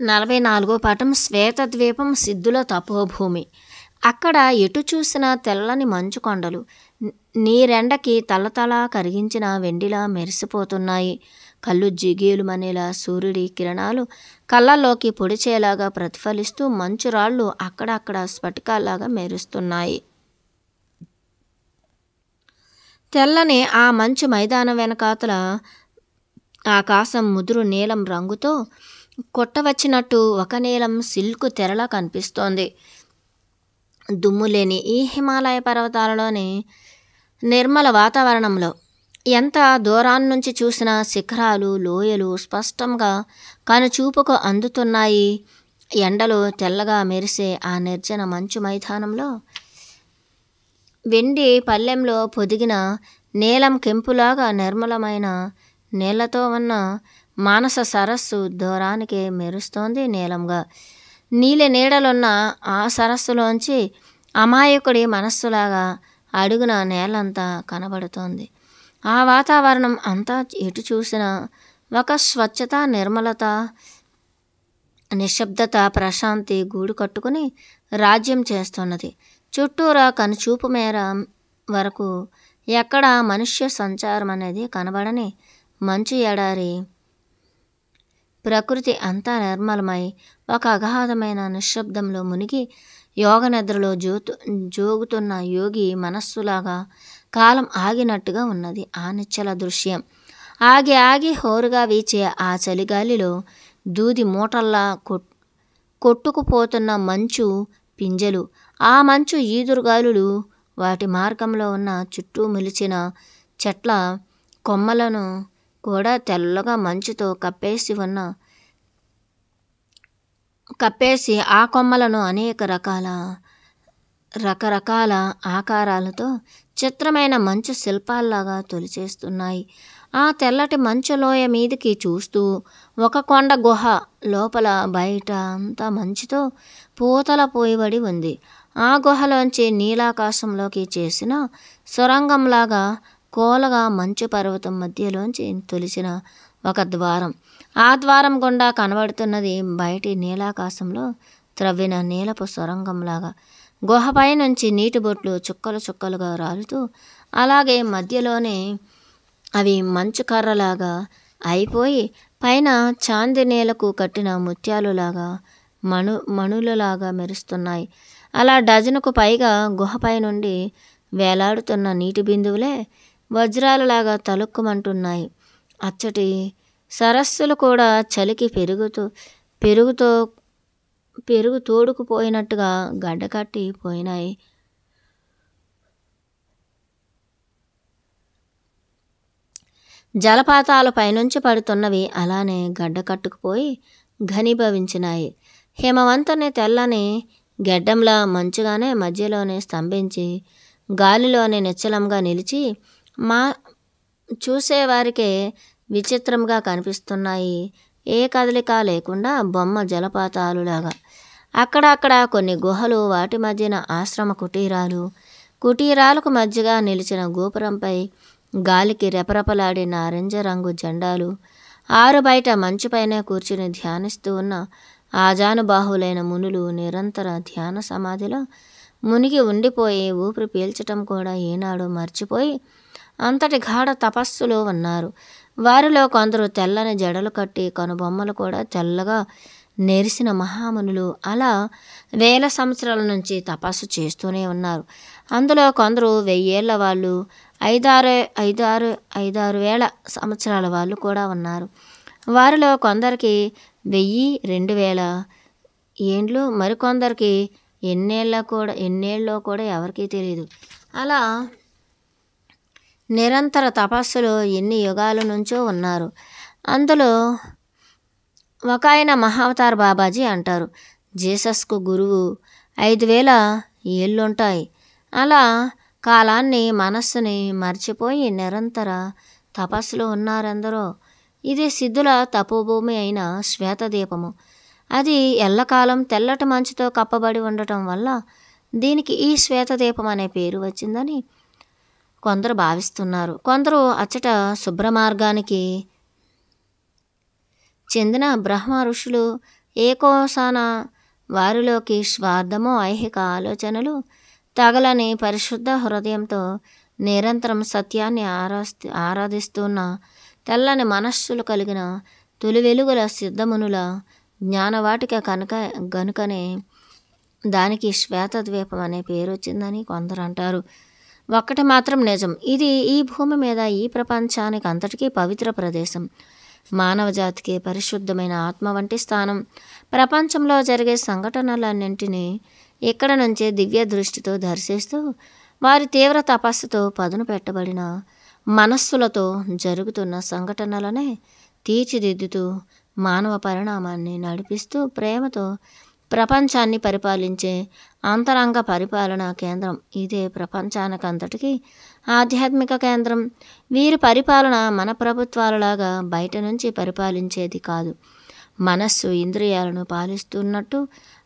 44వ పాఠం శ్వేతద్వీపం సిద్ధుల తపోభూమి. అక్కడ ఎటు చూసినా తెల్లని మంచు కొండలు నీరెండకి తలతలా కరిగించిన వెండిలా మెరిసిపోతున్నాయి. కళ్ళు జిగేలుమనేలా సూర్యుడి కిరణాలు కళ్ళల్లోకి పొడిచేలాగా ప్రతిఫలిస్తూ మంచు రాళ్ళు అక్కడక్కడ స్ఫటికాల్లాగా మెరుస్తున్నాయి. తెల్లని ఆ మంచు మైదానం వెనకాతల ఆకాశం ముదురు నీలం రంగుతో కొట్టవచ్చినట్టు ఒక నీలం సిల్కు తెరలా కనిపిస్తోంది. దుమ్ములేని ఈ హిమాలయ పర్వతాలలోని నిర్మల వాతావరణంలో ఎంత దూరాన్నించి చూసినా శిఖరాలు, లోయలు స్పష్టంగా కనుచూపుకు అందుతున్నాయి. ఎండలో తెల్లగా మెరిసే ఆ నిర్జన మంచు మైదానంలో వెండి పల్లెంలో పొదిగిన నీలం కెంపులాగా నిర్మలమైన నీళ్లతో ఉన్న మానస సరస్సు దూరానికి మెరుస్తోంది నీలంగా. నీలి నీడలున్న ఆ సరస్సులోంచి అమాయకుడి మనస్సులాగా అడుగున నేలంతా కనబడుతోంది. ఆ వాతావరణం అంతా ఎటు చూసినా ఒక స్వచ్ఛత, నిర్మలత, నిశ్శబ్దత, ప్రశాంతి గూడు కట్టుకుని రాజ్యం చేస్తున్నది. చుట్టూరా కనుచూపు మేర వరకు ఎక్కడా మనుష్య సంచారం అనేది కనబడని మంచు ఎడారి ప్రకృతి అంతా నిర్మలమై ఒక అగాధమైన నిశ్శబ్దంలో మునిగి యోగనిద్రలో జోగుతున్న యోగి మనస్సులాగా కాలం ఆగినట్టుగా ఉన్నది ఆ నిశ్చల దృశ్యం. ఆగి ఆగి హోరుగా వీచే ఆ చలిగాలిలో దూది మూటల్లా కొట్టుకుపోతున్న మంచు పింజలు, ఆ మంచు ఈదురుగాలులు వాటి మార్గంలో ఉన్న చుట్టూ మొలిచిన చెట్ల కొమ్మలను కూడా తెల్లగా మంచుతో కప్పేసి ఆ కొమ్మలను అనేక రకరకాల ఆకారాలతో చిత్రమైన మంచు శిల్పాల్లాగా తొలిచేస్తున్నాయి. ఆ తెల్లటి మంచు లోయ మీదికి చూస్తూ ఒక కొండ గుహ లోపల బయట అంతా మంచుతో పూతల పోయబడి ఉంది. ఆ గుహలోంచి నీలాకాశంలోకి చేసిన సొరంగంలాగా కోలగా మంచు పర్వతం మధ్యలోంచి తొలిచిన ఒక ద్వారం. ఆ ద్వారం గుండా కనబడుతున్నది బయటి నీలాకాశంలో త్రవ్విన నీలపు సొరంగంలాగా. గుహపై నుంచి నీటి బొట్లు చుక్కలు చుక్కలుగా రాలుతూ అలాగే మధ్యలోనే అవి మంచు కర్రలాగా అయిపోయి పైన చాంది నేలకు కట్టిన ముత్యాలులాగా మణులలాగా మెరుస్తున్నాయి. అలా డజనుకు పైగా గుహపై నుండి వేలాడుతున్న నీటి బిందువులే వజ్రాలలాగా తలుక్కుమంటున్నాయి. అచ్చటి సరస్సులు కూడా చలికి పెరుగు తోడుకుపోయినట్టుగా గడ్డకట్టి పోయినాయి. జలపాతాలు పైనుంచి పడుతున్నవి అలానే గడ్డకట్టుకుపోయి ఘనీభవించినాయి. హిమవంతుని తెల్లని గెడ్డంలా మంచుగానే మధ్యలోనే స్తంభించి గాలిలోనే నిశ్చలంగా నిలిచి చూసేవారికే విచిత్రంగా కనిపిస్తున్నాయి. ఏ కదలిక లేకుండా బొమ్మ జలపాతాలులాగా. అక్కడక్కడ కొన్ని గుహలు, వాటి మధ్యన ఆశ్రమ కుటీరాలకు మధ్యగా నిలిచిన గోపురంపై గాలికి రెపరెపలాడే నారింజ రంగు జెండాలు, ఆరు బయట మంచుపైనే కూర్చుని ధ్యానిస్తూ ఉన్న ఆజానుబాహులైన మునులు నిరంతర ధ్యాన సమాధిలో మునిగి ఉండిపోయి ఊపిరి పీల్చటం కూడా ఏనాడో మర్చిపోయి అంతటి గాఢ తపస్సులో ఉన్నారు. వారిలో కొందరు తెల్లని జడలు కట్టి కనుబొమ్మలు కూడా తెల్లగా నెరిసిన మహామునులు అలా వేల సంవత్సరాల నుంచి తపస్సు చేస్తూనే ఉన్నారు. అందులో కొందరు 1000 ఏళ్ల వాళ్ళు, 5,6 వేల సంవత్సరాల వాళ్ళు కూడా ఉన్నారు. వారిలో కొందరికి 1000, 2000 ఏండ్లు, మరికొందరికి ఎన్నేళ్ళో కూడా ఎవరికీ తెలియదు. అలా నిరంతర తపస్సులో ఎన్ని యుగాల నుంచో ఉన్నారు. అందులో ఒక ఆయన మహావతార్ బాబాజీ అంటారు. జీసస్కు గురువు 5000 ఏళ్ళుంటాయి. అలా కాలాన్ని, మనస్సుని మర్చిపోయి నిరంతర తపస్సులో ఉన్నారెందరో. ఇది సిద్ధుల తపోభూమి అయిన శ్వేతద్వీపము. అది ఎల్లకాలం తెల్లటి మంచుతో కప్పబడి ఉండటం వల్ల దీనికి ఈ శ్వేతద్వీపం అనే పేరు వచ్చిందని కొందరు భావిస్తున్నారు. కొందరు అచ్చట శుభ్ర మార్గానికి చెందిన బ్రహ్మ ఋషులు ఏకోసాన వారిలోకి స్వార్థము ఐహిక ఆలోచనలు తగలని పరిశుద్ధ హృదయంతో నిరంతరం సత్యాన్ని ఆరాధిస్తున్న తెల్లని మనస్సులు కలిగిన తొలి వెలుగుల సిద్ధమునుల జ్ఞానవాటిక గనుకనే దానికి శ్వేతద్వీపం అనే పేరు వచ్చిందని కొందరు అంటారు. ఒక్కటి మాత్రం నిజం, ఇది ఈ భూమి మీద ఈ ప్రపంచానికి అంతటికీ పవిత్ర ప్రదేశం, మానవ జాతికి పరిశుద్ధమైన ఆత్మ వంటి స్థానం. ప్రపంచంలో జరిగే సంఘటనలన్నింటినీ ఇక్కడ నుంచే దివ్య దృష్టితో దర్శిస్తూ వారి తీవ్ర తపస్సుతో పదును పెట్టబడిన మనస్సులతో జరుగుతున్న సంఘటనలనే తీర్చిదిద్దుతూ మానవ పరిణామాన్ని నడిపిస్తూ ప్రేమతో ప్రపంచాన్ని పరిపాలించే అంతరంగ పరిపాలనా కేంద్రం. ఇదే ప్రపంచానికంతటికీ ఆధ్యాత్మిక కేంద్రం. వీరి పరిపాలన మన ప్రభుత్వాలలాగా బయట నుంచి పరిపాలించేది కాదు. మనస్సు ఇంద్రియాలను పాలిస్తున్నట్టు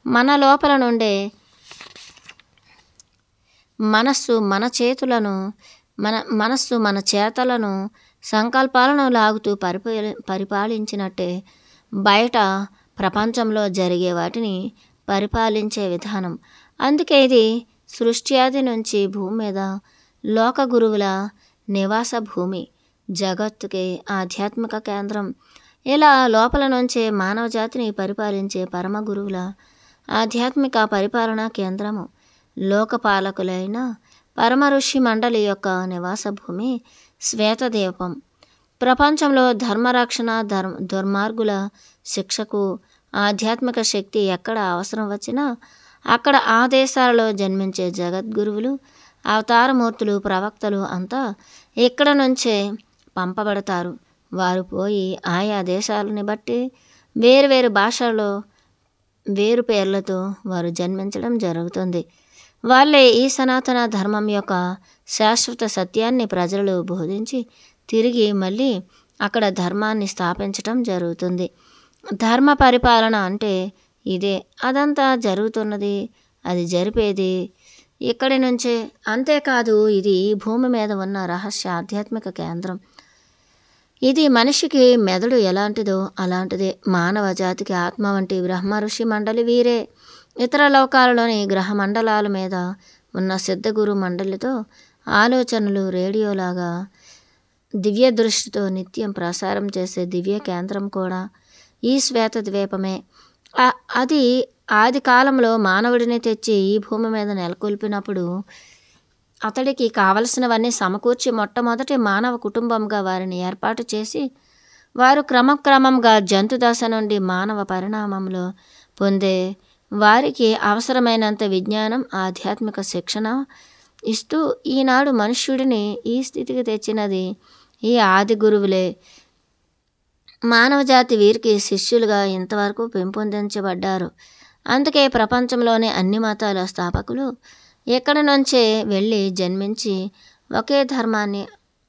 మన లోపల నుండే మనస్సు మన చేతలను సంకల్పాలను లాగుతూ పరిపాలించినట్టే బయట ప్రపంచంలో జరిగే వాటిని పరిపాలించే విధానం. అందుకే ఇది సృష్టి ఆది నుంచి భూమి మీద లోక గురువుల నివాస భూమి, జగత్తుకే ఆధ్యాత్మిక కేంద్రం. ఇలా లోపల నుంచే మానవ జాతిని పరిపాలించే పరమ గురువుల ఆధ్యాత్మిక పరిపాలనా కేంద్రము. లోకపాలకులైన పరమ ఋషి మండలి యొక్క నివాస భూమి శ్వేతద్వీపం. ప్రపంచంలో ధర్మరక్షణ, దుర్మార్గుల శిక్షకు ఆధ్యాత్మిక శక్తి ఎక్కడ అవసరం వచ్చినా అక్కడ ఆ దేశాలలో జన్మించే జగద్గురువులు, అవతారమూర్తులు, ప్రవక్తలు అంతా ఇక్కడ నుంచే పంపబడతారు. వారు పోయి ఆయా దేశాలని బట్టి వేరువేరు భాషల్లో వేరు పేర్లతో వారు జన్మించడం జరుగుతుంది. వాళ్ళే ఈ సనాతన ధర్మం యొక్క శాశ్వత సత్యాన్ని ప్రజలు బోధించి తిరిగి మళ్ళీ అక్కడ ధర్మాన్ని స్థాపించటం జరుగుతుంది. ధర్మ పరిపాలన అంటే ఇదే. అదంతా జరుగుతున్నది, అది జరిపేది ఇక్కడి నుంచే. అంతేకాదు, ఇది భూమి మీద ఉన్న రహస్య ఆధ్యాత్మిక కేంద్రం. ఇది మనిషికి మెదడు ఎలాంటిదో అలాంటిదే. మానవ జాతికి ఆత్మ వంటి బ్రహ్మ ఋషి మండలి వీరే. ఇతర లోకాలలోని గ్రహ మండలాల మీద ఉన్న సిద్ధగురు మండలితో ఆలోచనలు రేడియోలాగా దివ్య దృష్టితో నిత్యం ప్రసారం చేసే దివ్య కేంద్రం కూడా ఈ శ్వేతద్వీపమే. అది ఆది కాలంలో మానవుడిని తెచ్చి ఈ భూమి మీద నెలకొల్పినప్పుడు అతడికి కావలసినవన్నీ సమకూర్చి మొట్టమొదటి మానవ కుటుంబంగా వారిని ఏర్పాటు చేసి వారు క్రమక్రమంగా జంతు దశ నుండి మానవ పరిణామంలో పొందే వారికి అవసరమైనంత విజ్ఞానం, ఆధ్యాత్మిక శిక్షణ ఇస్తూ ఈనాడు మనుష్యుడిని ఈ స్థితికి తెచ్చినది ఈ ఆది గురువులే. మానవజాతి వీరికి శిష్యులుగా ఇంతవరకు పెంపొందించబడ్డారు. అందుకే ప్రపంచంలోని అన్ని మతాల స్థాపకులు ఎక్కడి నుంచే వెళ్ళి జన్మించి ఒకే ధర్మాన్ని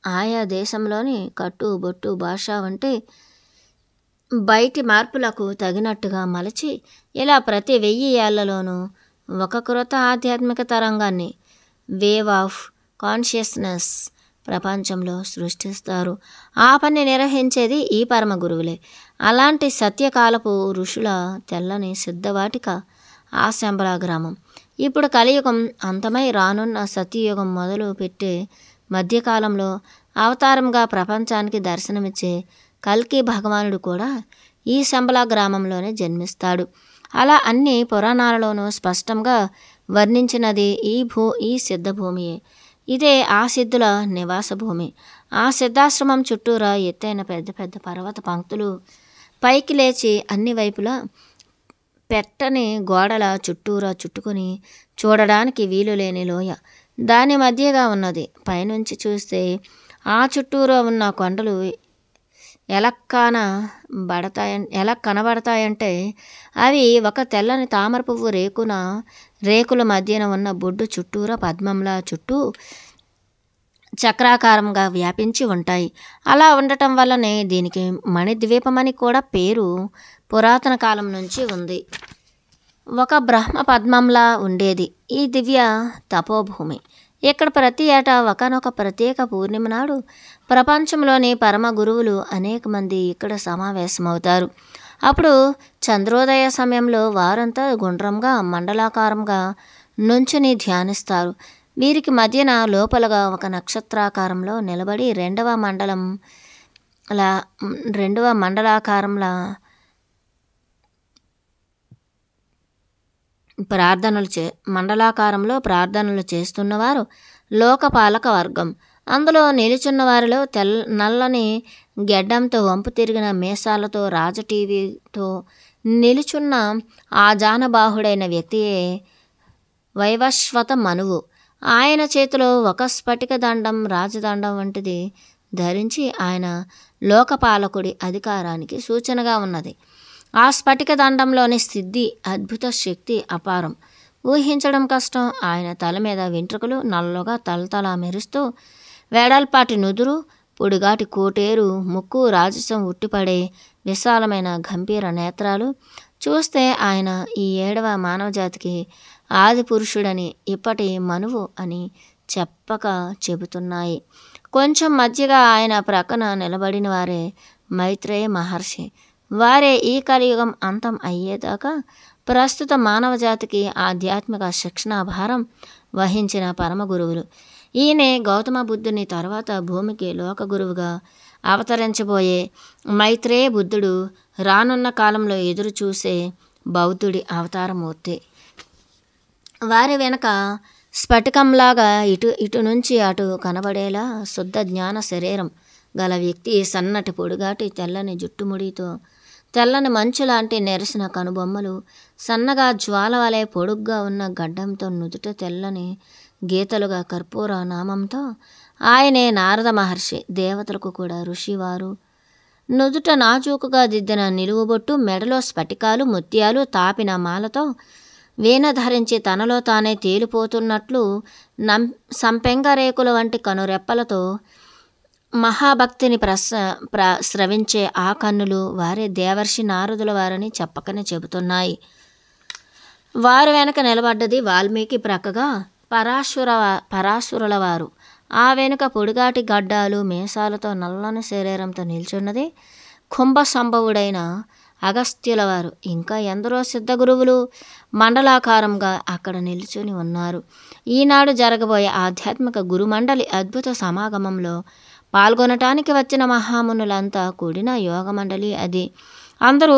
ఆయా దేశంలోని కట్టు, బొట్టు, భాష వంటి బయటి మార్పులకు తగినట్టుగా మలచి ఇలా ప్రతి 1000 ఏళ్లలోనూ ఒక క్రొత్త ఆధ్యాత్మిక తరంగాన్ని, వేవ్ ఆఫ్ కాన్షియస్నెస్ ప్రపంచంలో సృష్టిస్తారు. ఆ పని నిర్వహించేది ఈ పరమ గురువులే. అలాంటి సత్యకాలపు ఋషుల తెల్లని సిద్ధవాటిక ఆ శంబలా గ్రామం. ఇప్పుడు కలియుగం అంతమై రానున్న సత్యయుగం మొదలు పెట్టే మధ్యకాలంలో అవతారంగా ప్రపంచానికి దర్శనమిచ్చే కల్కి భగవానుడు కూడా ఈ శంబలా గ్రామంలోనే జన్మిస్తాడు. అలా అన్ని పురాణాలలోనూ స్పష్టంగా వర్ణించినది ఈ సిద్ధభూమియే. ఇదే ఆ సిద్ధుల నివాస భూమి. ఆ సిద్ధాశ్రమం చుట్టూరా ఎత్తైన పెద్ద పెద్ద పర్వత పంక్తులు పైకి లేచి అన్ని వైపులా పెట్టని గోడల చుట్టూరా చుట్టుకొని చూడడానికి వీలు లేని లోయ దాని మధ్యగా ఉన్నది. పైనుంచి చూస్తే ఆ చుట్టూరా ఉన్న కొండలు ఎలా కనబడతాయంటే అవి ఒక తెల్లని తామర పువ్వు రేకుల మధ్యన ఉన్న బొడ్డు చుట్టూరా పద్మంలా చుట్టూ చక్రాకారంగా వ్యాపించి ఉంటాయి. అలా ఉండటం వల్లనే దీనికి మణిద్వీపం అని కూడా పేరు పురాతన కాలం నుంచి ఉంది. ఒక బ్రహ్మ పద్మంలా ఉండేది ఈ దివ్య తపోభూమి. ఇక్కడ ప్రతి ఏటా ఒకనొక ప్రత్యేక పూర్ణిమ నాడు ప్రపంచంలోని పరమ గురువులు అనేక మంది ఇక్కడ సమావేశమవుతారు. అప్పుడు చంద్రోదయ సమయంలో వారంతా గుండ్రంగా మండలాకారంగా నుంచుని ధ్యానిస్తారు. వీరికి మధ్యన లోపలగా ఒక నక్షత్రాకారంలో నిలబడి రెండవ మండలాకారంలా మండలాకారంలో ప్రార్థనలు చేస్తున్నవారు లోకపాలక వర్గం. అందులో నిలుచున్న వారిలో నల్లని గెడ్డంతో వంపు తిరిగిన మీసాలతో రాజటీవీతో నిలుచున్న ఆ జానబాహుడైన వ్యక్తియే వైవస్వత మనువు. ఆయన చేతిలో ఒక స్ఫటిక దండం, రాజదండం వంటిది ధరించి ఆయన లోకపాలకుడి అధికారానికి సూచనగా ఉన్నది. ఆ స్ఫటిక దండంలోని సిద్ధి, అద్భుత శక్తి అపారం, ఊహించడం కష్టం. ఆయన తల మీద వెంట్రుకలు నల్లగా తలతలా మెరుస్తూ, వేడల్పాటి నుదురు, పొడిగాటి కోటేరు ముక్కు, రాజసం ఉట్టిపడే విశాలమైన గంభీర నేత్రాలు చూస్తే ఆయన ఈ 7వ మానవజాతికి ఆది పురుషుడని, ఇప్పటి మనువు అని చెప్పక చెబుతున్నాయి. కొంచెం మధ్యగా ఆయన ప్రక్కన నిలబడిన వారే మైత్రేయ మహర్షి. వారే ఈ కలియుగం అంతం అయ్యేదాకా ప్రస్తుత మానవజాతికి ఆధ్యాత్మిక శిక్షణ భారం వహించిన పరమ గురువులు. ఈయనే గౌతమ బుద్ధుని తర్వాత భూమికి లోక గురువుగా అవతరించబోయే మైత్రేయ బుద్ధుడు, రానున్న కాలంలో ఎదురు చూసే బౌద్ధుడి అవతారమూర్తి. వారి వెనక స్ఫటికంలాగా ఇటు నుంచి అటు కనబడేలా శుద్ధ జ్ఞాన శరీరం గల వ్యక్తి, సన్నటి పొడిగాటి తెల్లని జుట్టుముడితో, తెల్లని మంచు లాంటి నెరసిన కనుబొమ్మలు, సన్నగా జ్వాల వలె పొడుగ్గా ఉన్న గడ్డంతో, నుదుట తెల్లని గీతలుగా కర్పూర నామంతో ఆయనే నారద మహర్షి. దేవతలకు కూడా ఋషివారు. నుదుట నాజూకుగా దిద్దిన నిలువుబొట్టు, మెడలో స్ఫటికాలు, ముత్యాలు తాపిన మాలతో, వీణ ధరించి తనలో తానే తేలిపోతున్నట్లు సంపెంగ రేకుల వంటి కనురెప్పలతో మహాభక్తిని స్రవించే ఆ కన్నులు వారే దేవర్షి నారదుల వారని చెప్పకనే చెబుతున్నాయి. వారు వెనక నిలబడ్డది వాల్మీకి, ప్రక్కగా పరాశురుల వారు. ఆ వెనుక పొడిగాటి గడ్డాలు మీసాలతో నల్లని శరీరంతో నిల్చున్నది కుంభ సంభవుడైన అగస్త్యుల వారు. ఇంకా ఎందరో సిద్ధగురువులు మండలాకారంగా అక్కడ నిల్చుని ఉన్నారు. ఈనాడు జరగబోయే ఆధ్యాత్మిక గురుమండలి అద్భుత సమాగమంలో పాల్గొనటానికి వచ్చిన మహామునులంతా కూడిన యోగమండలి అది. అందరూ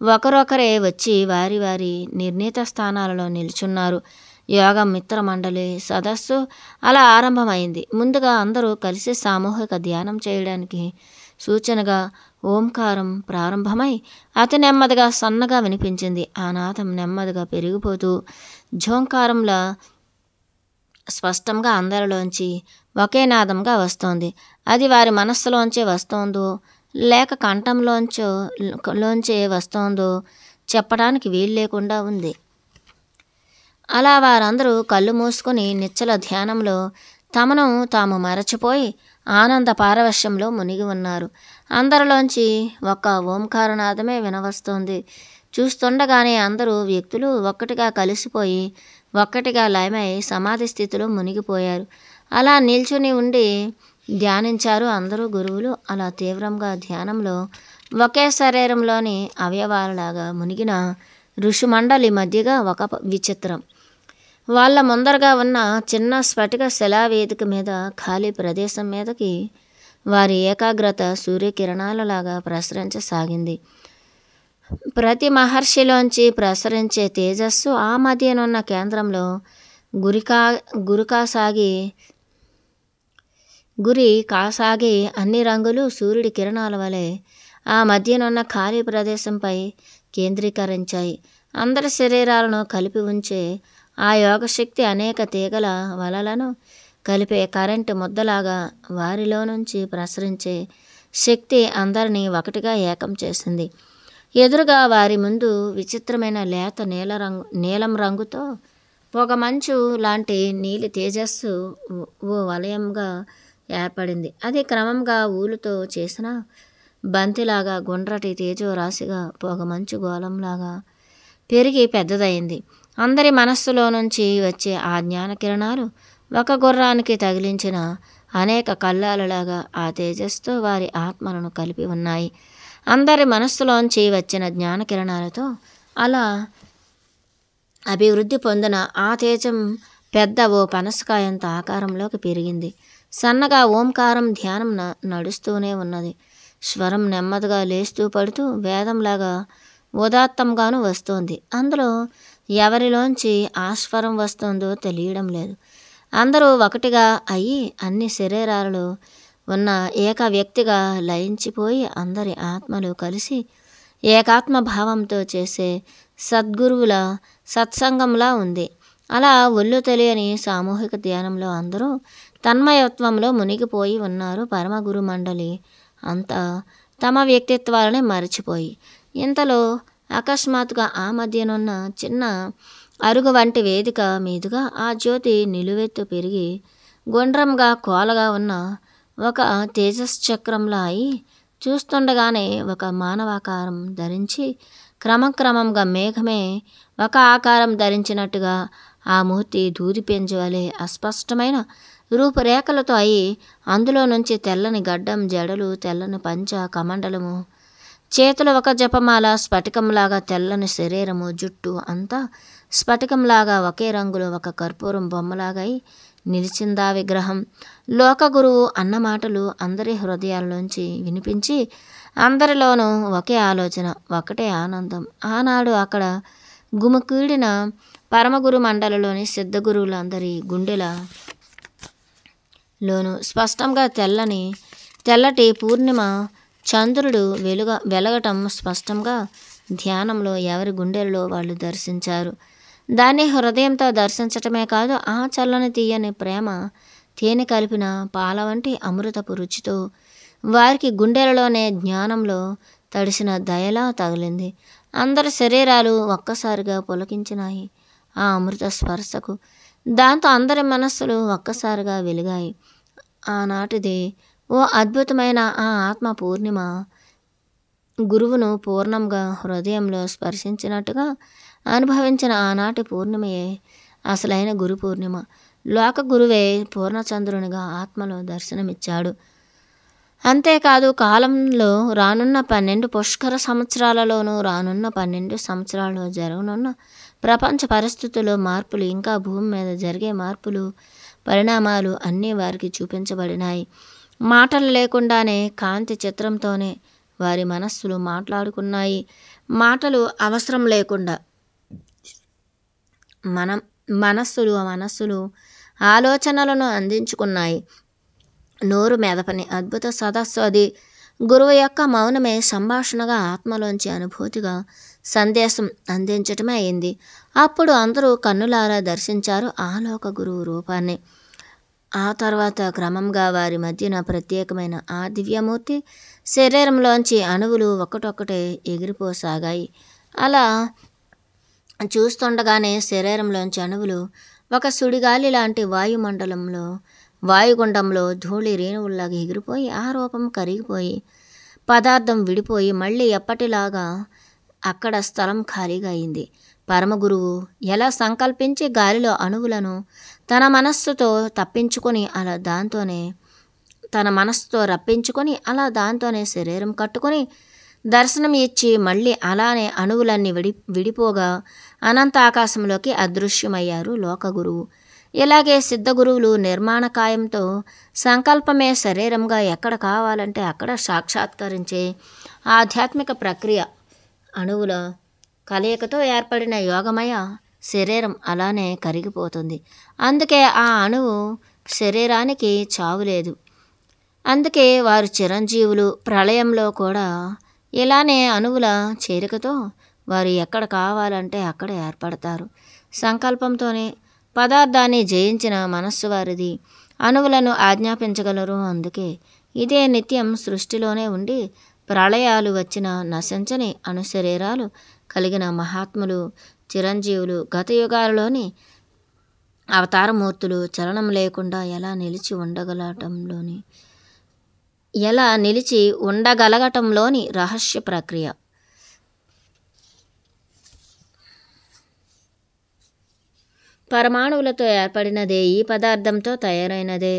ఒకరొకరే వచ్చి వారి వారి నిర్ణీత స్థానాలలో నిల్చున్నారు. యోగ మిత్ర మండలి సదస్సు అలా ఆరంభమైంది. ముందుగా అందరూ కలిసి సామూహిక ధ్యానం చేయడానికి సూచనగా ఓంకారం ప్రారంభమై అతి నెమ్మదిగా సన్నగా వినిపించింది. ఆ నాదం నెమ్మదిగా పెరిగిపోతూ ఝోంకారంలా స్పష్టంగా అందరిలోంచి ఒకే నాదంగా వస్తోంది. అది వారి మనస్సులోంచే వస్తోందో లేక కంఠంలోంచే వస్తోందో చెప్పడానికి వీలు లేకుండా ఉంది. అలా వారందరూ కళ్ళు మూసుకొని నిశ్చల ధ్యానంలో తమను తాము మరచిపోయి ఆనంద పారవశ్యంలో మునిగి ఉన్నారు. అందరిలోంచి ఒక్క ఓంకారనాదమే వినవస్తోంది. చూస్తుండగానే అందరూ వ్యక్తులు ఒక్కటిగా కలిసిపోయి ఒక్కటిగా లయమై సమాధి స్థితిలో మునిగిపోయారు. అలా నిల్చుని ఉండి ధ్యానించారు అందరూ గురువులు. అలా తీవ్రంగా ధ్యానంలో ఒకే శరీరంలోని అవయవాలలాగా మునిగిన ఋషిమండలి మధ్యగా ఒక విచిత్రం. వాళ్ళ ముందరగా ఉన్న చిన్న స్ఫటిక శిలావేదిక మీద ఖాళీ ప్రదేశం మీదకి వారి ఏకాగ్రత సూర్యకిరణాలలాగా ప్రసరించసాగింది. ప్రతి మహర్షిలోంచి ప్రసరించే తేజస్సు ఆ మధ్యనున్న కేంద్రంలో గురి కాసాగి అన్ని రంగులు సూర్యుడి కిరణాల వలె ఆ మధ్యనున్న ఖాళీ ప్రదేశంపై కేంద్రీకరించాయి. అందరి శరీరాలను కలిపి ఉంచే ఆ యోగశక్తి అనేక తీగల వలలను కలిపే కరెంటు ముద్దలాగా వారిలో నుంచి ప్రసరించే శక్తి అందరినీ ఒకటిగా ఏకం చేసింది. ఎదురుగా వారి ముందు విచిత్రమైన లేత నీలం రంగుతో పొగ మంచు లాంటి నీలి తేజస్సు ఓ వలయంగా ఏర్పడింది. అది క్రమంగా ఊలుతో చేసిన బంతిలాగా గుండ్రటి తేజోరాశిగా పొగమంచు గోళంలాగా పెరిగి పెద్దదైంది. అందరి మనస్సులో నుంచి వచ్చే ఆ జ్ఞాన కిరణాలు ఒక గుర్రానికి తగిలించిన అనేక కళ్ళాలలాగా ఆ తేజస్సుతో వారి ఆత్మలను కలిపి ఉన్నాయి. అందరి మనస్సులోంచి వచ్చిన జ్ఞానకిరణాలతో అలా అభివృద్ధి పొందిన ఆ తేజం పెద్ద ఓ పనసకాయంత ఆకారంలోకి పెరిగింది. సన్నగా ఓంకారం ధ్యానం నడుస్తూనే ఉన్నది. స్వరం నెమ్మదిగా లేస్తూ పడుతూ వేదంలాగా ఉదాత్తంగాను వస్తోంది. అందులో ఎవరిలోంచి ఆ స్వరం వస్తుందో తెలియడం లేదు. అందరూ ఒకటిగా అయ్యి అన్ని శరీరాలలో ఉన్న ఏక వ్యక్తిగా లయించిపోయి అందరి ఆత్మలు కలిసి ఏకాత్మ భావంతో చేసే సద్గురువుల సత్సంగంలా ఉంది. అలా ఒళ్ళు తెలియని సామూహిక ధ్యానంలో అందరూ తన్మయత్వంలో మునిగిపోయి ఉన్నారు. పరమగురు మండలి అంతా తమ వ్యక్తిత్వాలని మరచిపోయి. ఇంతలో అకస్మాత్తుగా ఆ మధ్యనున్న చిన్న అరుగు వంటి వేదిక మీదుగా ఆ జ్యోతి నిలువెత్తు పెరిగి గుండ్రంగా కోలగా ఉన్న ఒక తేజశ్చక్రంలా అయి చూస్తుండగానే ఒక మానవాకారం ధరించి క్రమక్రమంగా మేఘమే ఒక ఆకారం ధరించినట్టుగా ఆ మూర్తి దూది పెంచువలే అస్పష్టమైన రూపురేఖలతో అయి అందులో నుంచి తెల్లని గడ్డం, జడలు, తెల్లని పంచ, కమండలము, చేతులు ఒక జపమాల, స్ఫటికంలాగా తెల్లని శరీరము, జుట్టు అంతా స్ఫటికంలాగా ఒకే రంగులో ఒక కర్పూరం బొమ్మలాగా నిలిచిందా విగ్రహం. లోకగురువు అన్న మాటలు అందరి హృదయాల్లోంచి వినిపించి అందరిలోనూ ఒకే ఆలోచన, ఒకటే ఆనందం. ఆనాడు అక్కడ గుమికూడిన పరమగురు మండలిలోని సిద్ధగురువులందరి గుండెలలోనూ స్పష్టంగా తెల్లటి పూర్ణిమ చంద్రుడు వెలగటం స్పష్టంగా ధ్యానంలో ఎవరి గుండెల్లో వాళ్ళు దర్శించారు. దాన్ని హృదయంతో దర్శించటమే కాదు, ఆ చల్లని తీయని ప్రేమ తేనె కలిపిన పాల వంటి అమృతపు రుచితో వారికి గుండెలలోనే జ్ఞానంలో తడిసిన దయలా తగిలింది. అందరి శరీరాలు ఒక్కసారిగా పులకించినాయి ఆ అమృత స్పర్శకు. దాంతో అందరి మనస్సులు ఒక్కసారిగా వెలిగాయి. ఆనాటిది ఓ అద్భుతమైన ఆ ఆత్మ పూర్ణిమ గురువును పూర్ణంగా హృదయంలో స్పర్శించినట్టుగా అనుభవించిన ఆనాటి పూర్ణిమయే అసలైన గురు పూర్ణిమ. లోక గురువే పూర్ణచంద్రునిగా ఆత్మలో దర్శనమిచ్చాడు. అంతేకాదు, కాలంలో రానున్న 12 పుష్కర సంవత్సరాలలోనూ రానున్న 12 సంవత్సరాల్లో జరగనున్న ప్రపంచ పరిస్థితుల్లో మార్పులు, ఇంకా భూమి మీద జరిగే మార్పులు, పరిణామాలు అన్నీ వారికి చూపించబడినాయి. మాటలు లేకుండానే కాంతి చిత్రంతోనే వారి మనస్సులు మాట్లాడుకున్నాయి. మాటలు అవసరం లేకుండా మనస్సులు ఆలోచనలను అందించుకున్నాయి. నోరు మెదపని అద్భుత సదస్సు అది. గురువు యొక్క మౌనమే సంభాషణగా ఆత్మలోంచి అనుభూతిగా సందేశం అందించటమే అయింది. అప్పుడు అందరూ కన్నులారా దర్శించారు ఆ లోక గురువు రూపాన్ని. ఆ తర్వాత క్రమంగా వారి మధ్యన ప్రత్యేకమైన ఆ దివ్యమూర్తి శరీరంలోంచి అణువులు ఒక్కటొక్కటే ఎగిరిపోసాగాయి. అలా చూస్తుండగానే శరీరంలోంచి అణువులు ఒక సుడిగాలి లాంటి వాయుగుండంలో ధూళి రేణువుల్లాగా ఎగిరిపోయి ఆ రూపం కరిగిపోయి పదార్థం విడిపోయి మళ్ళీ ఎప్పటిలాగా అక్కడ స్థలం ఖాళీగా అయింది. పరమగురువు ఎలా సంకల్పించి గాలిలో అణువులను తన మనస్సుతో రప్పించుకొని అలా దాంతోనే శరీరం కట్టుకొని దర్శనం ఇచ్చి మళ్ళీ అలానే అణువులన్నీ విడిపోగా అనంత ఆకాశంలోకి అదృశ్యమయ్యారు లోకగురువు. ఇలాగే సిద్ధగురువులు నిర్మాణకాయంతో సంకల్పమే శరీరంగా ఎక్కడ కావాలంటే అక్కడ సాక్షాత్కరించే ఆధ్యాత్మిక ప్రక్రియ. అణువుల కలయికతో ఏర్పడిన యోగమయ శరీరం అలానే కరిగిపోతుంది. అందుకే ఆ అణువు శరీరానికి చావులేదు. అందుకే వారు చిరంజీవులు. ప్రళయంలో కూడా ఇలానే అణువుల చేరికతో వారు ఎక్కడ కావాలంటే అక్కడ ఏర్పడతారు. సంకల్పంతోనే పదార్థాన్ని జయించిన మనస్సు వారిది. అణువులను ఆజ్ఞాపించగలరు. అందుకే ఇదే నిత్యం సృష్టిలోనే ఉండి ప్రళయాలు వచ్చిన నశించని అణుశరీరాలు కలిగిన మహాత్ములు, చిరంజీవులు, గత యుగాలలోని అవతారమూర్తులు చలనం లేకుండా ఎలా నిలిచి ఉండగలగటంలోని రహస్య ప్రక్రియ. పరమాణువులతో ఏర్పడినదే, ఈ పదార్థంతో తయారైనదే.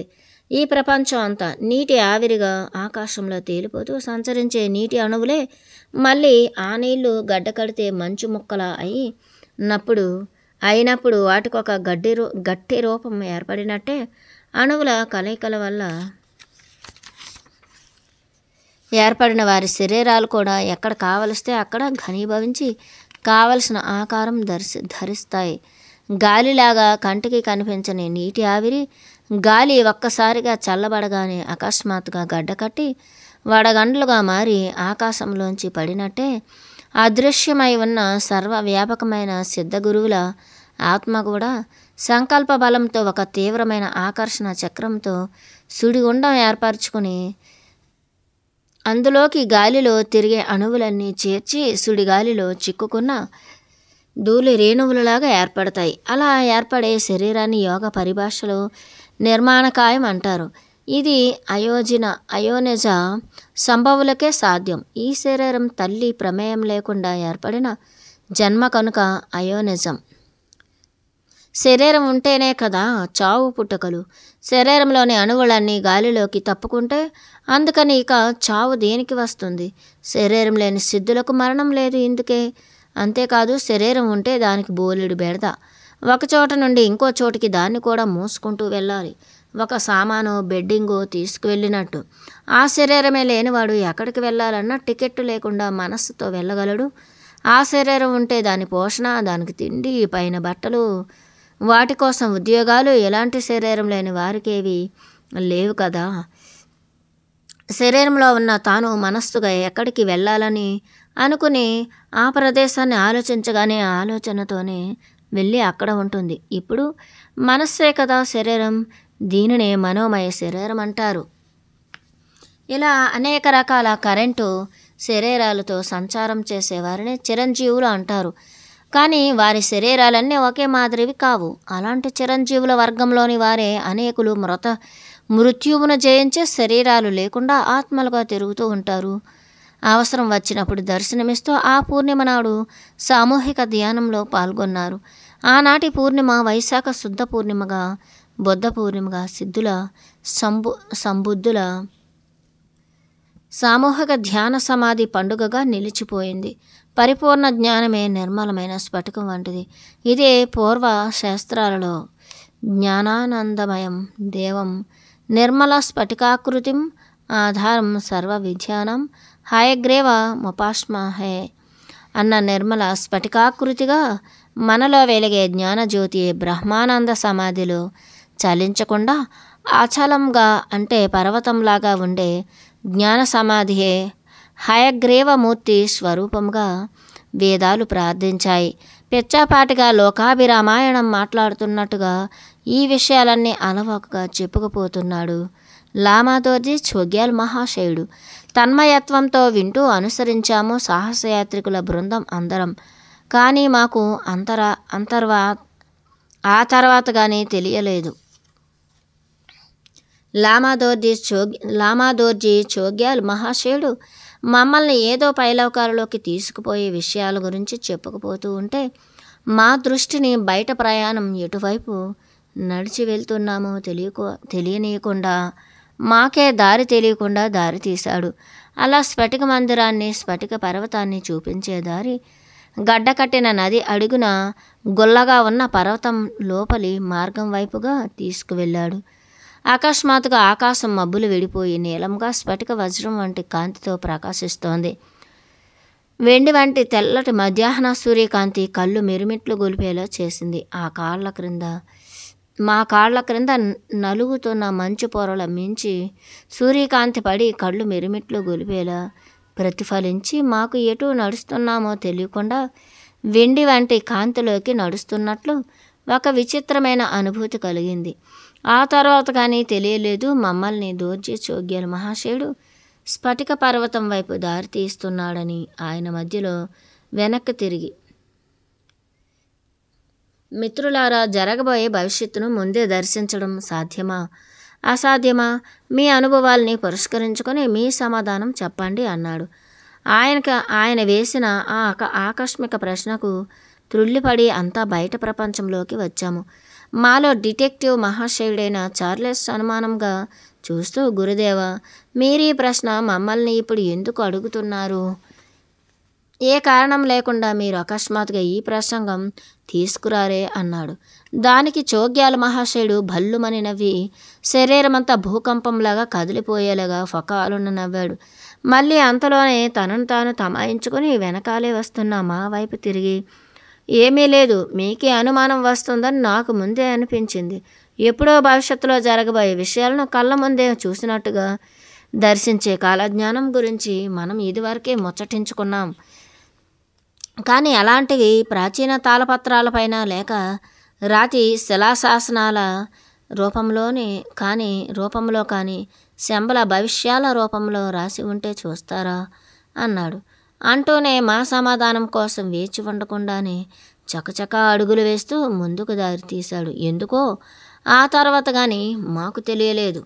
ఈ ప్రపంచం అంతా నీటి ఆవిరిగా ఆకాశంలో తేలిపోతూ సంచరించే నీటి అణువులే మళ్ళీ ఆ నీళ్లు గడ్డకడితే మంచు ముక్కలా అయినప్పుడు వాటికొక గట్టి రూపం ఏర్పడినట్టే అణువుల కలయికల వల్ల ఏర్పడిన వారి శరీరాలు కూడా ఎక్కడ కావలిస్తే అక్కడ ఘనీభవించి కావలసిన ఆకారం ధరిస్తాయి. గాలిలాగా కంటికి కనిపించని నీటి ఆవిరి గాలి ఒక్కసారిగా చల్లబడగానే అకస్మాత్తుగా గడ్డకట్టి వడగండ్లుగా మారి ఆకాశంలోంచి పడినట్టే అదృశ్యమై ఉన్న సర్వవ్యాపకమైన సిద్ధగురువుల ఆత్మ కూడా సంకల్ప బలంతో ఒక తీవ్రమైన ఆకర్షణ చక్రంతో సుడిగుండం ఏర్పరచుకుని అందులోకి గాలిలో తిరిగే అణువులన్నీ చేర్చి సుడిగాలిలో చిక్కుకున్న ధూళి రేణువులలాగా ఏర్పడతాయి. అలా ఏర్పడే శరీరాన్ని యోగ పరిభాషలో నిర్మాణకాయం అంటారు. ఇది అయోనిజ సంభవులకే సాధ్యం. ఈ శరీరం తల్లి ప్రమేయం లేకుండా ఏర్పడిన జన్మ కనుక అయోనిజం. శరీరం ఉంటేనే కదా చావు పుట్టుకలు. శరీరంలోని అణువులన్నీ గాలిలోకి తప్పుకుంటే అందుకని ఇక చావు దేనికి వస్తుంది? శరీరం లేని సిద్ధులకు మరణం లేదు ఇందుకే. అంతేకాదు శరీరం ఉంటే దానికి బోలెడు బెడద. ఒక చోట నుండి ఇంకో చోటికి దాన్ని కూడా మోసుకుంటూ వెళ్ళాలి. ఒక సామాను బెడ్డింగో తీసుకువెళ్ళినట్టు. ఆ శరీరమే లేనివాడు ఎక్కడికి వెళ్ళాలన్నా టికెట్టు లేకుండా మనస్సుతో వెళ్ళగలడు. ఆ శరీరం ఉంటే దాని పోషణ, దానికి తిండి, పైన బట్టలు, వాటి కోసం ఉద్యోగాలు ఎలాంటి శరీరం లేని వారికేవి లేవు కదా. శరీరంలో ఉన్న తాను మనస్సుగా ఎక్కడికి వెళ్ళాలని అనుకుని ఆ ప్రదేశాన్ని ఆలోచించగానే ఆలోచనతోనే వెళ్ళి అక్కడ ఉంటుంది. ఇప్పుడు మనస్సే కదా శరీరం. దీనినే మనోమయ శరీరం అంటారు. ఇలా అనేక రకాల కరెంటు శరీరాలతో సంచారం చేసేవారిని చిరంజీవులు అంటారు. కానీ వారి శరీరాలన్నీ ఒకే మాదిరివి కావు. అలాంటి చిరంజీవుల వర్గంలోని వారే అనేకులు మృత్యువును జయించే శరీరాలు లేకుండా ఆత్మలుగా తిరుగుతూ ఉంటారు. అవసరం వచ్చినప్పుడు దర్శనమిస్తూ ఆ పూర్ణిమ నాడు సామూహిక ధ్యానంలో పాల్గొన్నారు. ఆనాటి పూర్ణిమ వైశాఖ శుద్ధ పూర్ణిమగా, బుద్ధ పూర్ణిమగా, సిద్ధుల సంబుద్ధుల సామూహిక ధ్యాన సమాధి పండుగగా నిలిచిపోయింది. పరిపూర్ణ జ్ఞానమే నిర్మలమైన స్ఫటికం వంటిది. ఇదే పూర్వ శాస్త్రాలలో జ్ఞానానందమయం దేవం నిర్మల స్ఫటికాకృతిం ఆధారం సర్వ విద్యానం హయగ్రీవ ముపాస్మహే అన్న నిర్మల స్ఫటికాకృతిగా మనలో వెలిగే జ్ఞానజ్యోతి బ్రహ్మానంద సమాధిలో చలించకుండా అచలంగా అంటే పర్వతంలాగా ఉండే జ్ఞాన సమాధియే హయగ్రీవమూర్తి స్వరూపంగా వేదాలు ప్రార్థించాయి. పిచ్చాపాటిగా లోకాభిరామాయణం మాట్లాడుతున్నట్టుగా ఈ విషయాలన్నీ అలవోకగా చెప్పుకుపోతున్నాడు లామాదోర్జీ ఛోగ్యాల్ మహాశయుడు. తన్మయత్వంతో వింటూ అనుసరించాము సాహసయాత్రికుల బృందం అందరం. కానీ మాకు ఆ తర్వాత కానీ తెలియలేదు. లామాదోర్జీ ఛోగ్యాల్ మహాశయుడు మమ్మల్ని ఏదో పైలోకాలలోకి తీసుకుపోయే విషయాల గురించి చెప్పుకుపోతూ ఉంటే మా దృష్టిని బయట ప్రయాణం ఎటువైపు నడిచి వెళ్తున్నామో తెలియనీయకుండా మాకే దారి తెలియకుండా దారి తీశాడు. అలా స్ఫటిక మందిరాన్ని, స్ఫటిక పర్వతాన్ని చూపించే దారి గడ్డకట్టిన నది అడుగున గుల్లగా ఉన్న పర్వతం లోపలి మార్గం వైపుగా తీసుకువెళ్ళాడు. అకస్మాత్తుగా ఆకాశం మబ్బులు విడిపోయి నీలంగా స్ఫటిక వజ్రం వంటి కాంతితో ప్రకాశిస్తోంది. వెండి వంటి తెల్లటి మధ్యాహ్న సూర్యకాంతి కళ్ళు మిరుమిట్లు గొలిపేలా చేసింది. మా కాళ్ళ క్రింద నలుగుతున్న మంచు పొరల మించి సూర్యకాంతి పడి కళ్ళు మిరుమిట్లు గొలిపేలా ప్రతిఫలించి మాకు ఎటు నడుస్తున్నామో తెలియకుండా వెండి వంటి కాంతిలోకి నడుస్తున్నట్లు ఒక విచిత్రమైన అనుభూతి కలిగింది. ఆ తర్వాత కానీ తెలియలేదు. మమ్మల్ని దోర్జీ ఛోగ్యాల్ మహాశయుడు స్ఫటిక పర్వతం వైపు దారి తీస్తున్నాడని. ఆయన మధ్యలో వెనక్కి తిరిగి, మిత్రులారా, జరగబోయే భవిష్యత్తును ముందే దర్శించడం సాధ్యమా అసాధ్యమా? మీ అనుభవాల్ని పురస్కరించుకొని మీ సమాధానం చెప్పండి అన్నాడు. ఆయన వేసిన ఆ ఆకస్మిక ప్రశ్నకు త్రుళ్ళిపడి అంతా బయట ప్రపంచంలోకి వచ్చాము. మాలో డిటెక్టివ్ మహాశయుడైన చార్లెస్ అనుమానంగా చూస్తూ, గురుదేవా, మీరీ ప్రశ్న మమ్మల్ని ఇప్పుడు ఎందుకు అడుగుతున్నారు? ఏ కారణం లేకుండా మీరు అకస్మాత్తుగా ఈ ప్రసంగం తీసుకురారే అన్నాడు. దానికి చోగ్యాల మహాశయుడు భల్లుమని నవ్వి శరీరమంతా భూకంపంలాగా కదిలిపోయేలాగా ఫకాలున నవ్వాడు. మళ్ళీ అంతలోనే తనను తాను తమాయించుకొని వెనకాలే వస్తున్న మా వైపు తిరిగి, ఏమీ లేదు, మీకే అనుమానం వస్తుందని నాకు ముందే అనిపించింది. ఎప్పుడో భవిష్యత్తులో జరగబోయే విషయాలను కళ్ళ ముందే చూసినట్టుగా దర్శించే కాలజ్ఞానం గురించి మనం ఇదివరకే ముచ్చటించుకున్నాం. కానీ అలాంటివి ప్రాచీన తాళపత్రాలపైన లేక రాతి శిలాశాసనాల రూపంలో కానీ శంబల భవిష్యాల రూపంలో రాసి ఉంటే చూస్తారా అన్నాడు. అంటూనే మా సమాధానం కోసం వేచి ఉండకుండానే చకచకా అడుగులు వేస్తూ ముందుకు దారి తీశాడు. ఎందుకో ఆ తర్వాత కానీ మాకు తెలియలేదు.